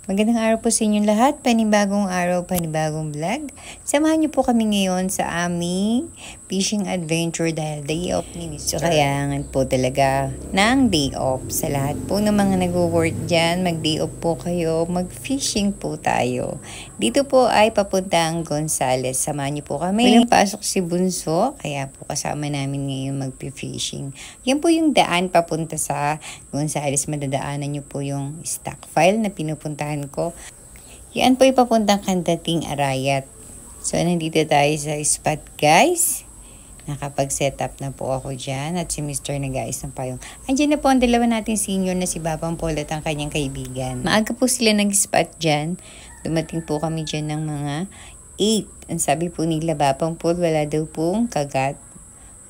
Magandang araw po sa inyong lahat. Panibagong araw, panibagong vlog. Samahan niyo po kami ngayon sa aming fishing adventure dahil day off ni Mr. So, kailangan po talaga ng day off. Sa lahat po ng mga nag-work dyan, mag-day off po kayo, mag-fishing po tayo. Dito po ay papuntang Gonzales. Samahan niyo po kami. Walang pasok si Bunso, kaya po kasama namin ngayon mag-fishing. Yan po yung daan papunta sa Gonzales. Madadaanan niyo po yung stock file na pinupuntahan ko. Yan po ipapuntang Kandating Arayat. So, nandito tayo sa spot, guys. Nakapag-set up na po ako dyan at si Mr. nag-ayos ng payong. Andiyan na po ang dalawa nating senior na si Babang Paul at ang kanyang kaibigan. Maaga po sila nag-spot dyan. Dumating po kami dyan ng mga 8. Ang sabi po nila, Babang Paul, wala daw pong kagat.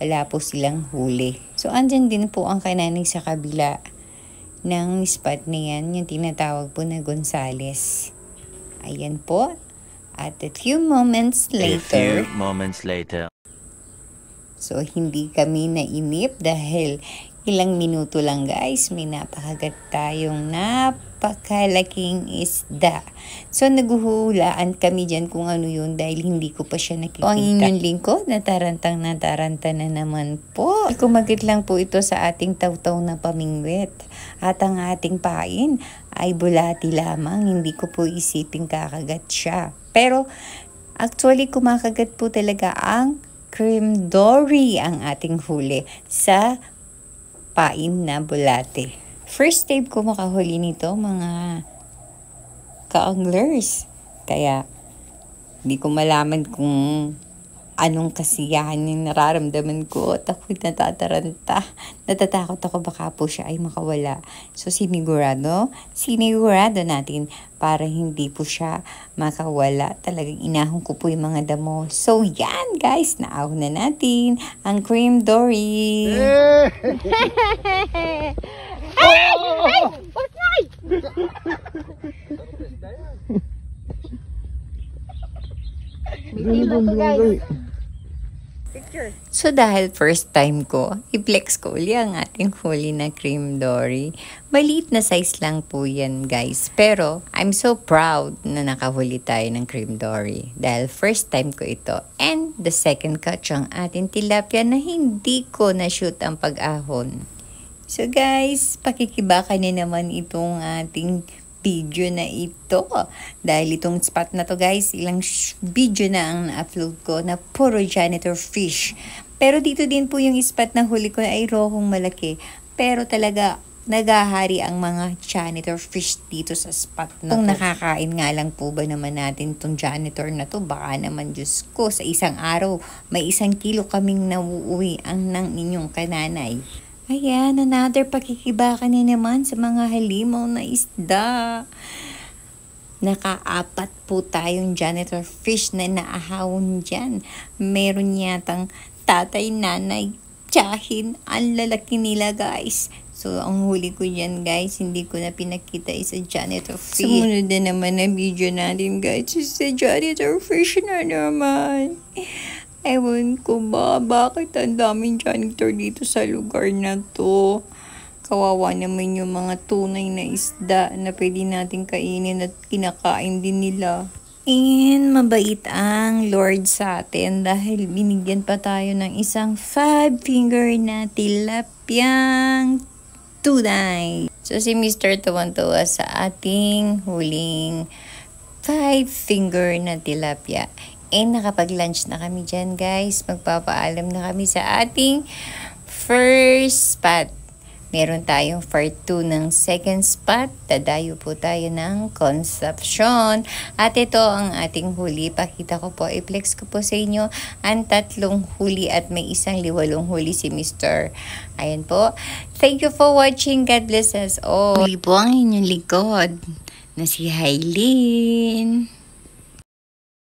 Wala po silang huli. So, andyan din po ang kananay sa kabila ng spot na yan, yung tinatawag po na Gonzales. Ayan po. At a few moments later, so hindi kami nainip dahil ilang minuto lang, guys, may napakagat tayong napakalaking isda. So naghuhulaan kami dyan kung ano yun dahil hindi ko pa siya nakikita. Ang inyong lingkod, nataranta na naman po. Kumagit lang po ito sa ating tawtaw na pamingwit. At ang ating pain ay bulati lamang. Hindi ko po isipin kakagat siya. Pero actually kumakagat po talaga ang cream dory ang ating huli sa pain na bulate. First time ko makahuli nito, mga ka-anglers. Kaya hindi ko malaman kung anong kasiyahan yung nararamdaman ko at ako'y natataranta. Natatakot ako baka po siya ay makawala. So sinigurado natin para hindi po siya makawala. Talagang inahon ko po yung mga damo. So yan, guys, naahon na natin ang cream dory. What's nice? So dahil first time ko, i-flex ko uli ang ating huli na cream dory. Maliit na size lang po yan, guys. Pero I'm so proud na nakahuli tayo ng cream dory. Dahil first time ko ito. And the second catch ang ating tilapia na hindi ko na-shoot ang pag-ahon. So guys, pakikibakan na naman itong ating video na ito. Dahil itong spot na to, guys, ilang video na ang na-upload ko na puro janitor fish. Pero dito din po yung spot na huli ko ay rohong malaki. Pero talaga nagahari ang mga janitor fish dito sa spot na to. Kung nakakain nga lang po ba naman natin itong janitor na to, baka naman, Diyos ko, sa isang araw may 1 kilo kaming nauuwi ang ng inyong kananay. Ayan, another pakikibaka na naman sa mga halimaw na isda. Naka-4 po tayong janitor fish na naahawon dyan. Meron yatang tatay, nanay, tiyahin. Ang lalaki nila, guys. So, ang huli ko dyan, guys, hindi ko na pinakita isa janitor fish. Sumunod na naman na video natin, guys. Isa janitor fish na naman. Ewan ko ba, bakit ang daming janitor dito sa lugar na to? Kawawa naman yung mga tunay na isda na pwede natin kainin at kinakain din nila. And mabait ang Lord sa atin dahil binigyan pa tayo ng isang 5-finger na tilapyang tunay. So si Mr. tuwan-tuwa sa ating huling 5-finger na tilapia. Nakapag-lunch na kami dyan, guys. Magpapaalam na kami sa ating first spot. Meron tayong part 2 ng second spot. Dadayo po tayo ng Concepcion. At ito ang ating huli. Pakita ko po, i-flex ko po sa inyo ang 3 huli at may isang liwalong huli si Mr. Ayan po. Thank you for watching. God bless us all. Huli po ang inyong likod na si Hailin.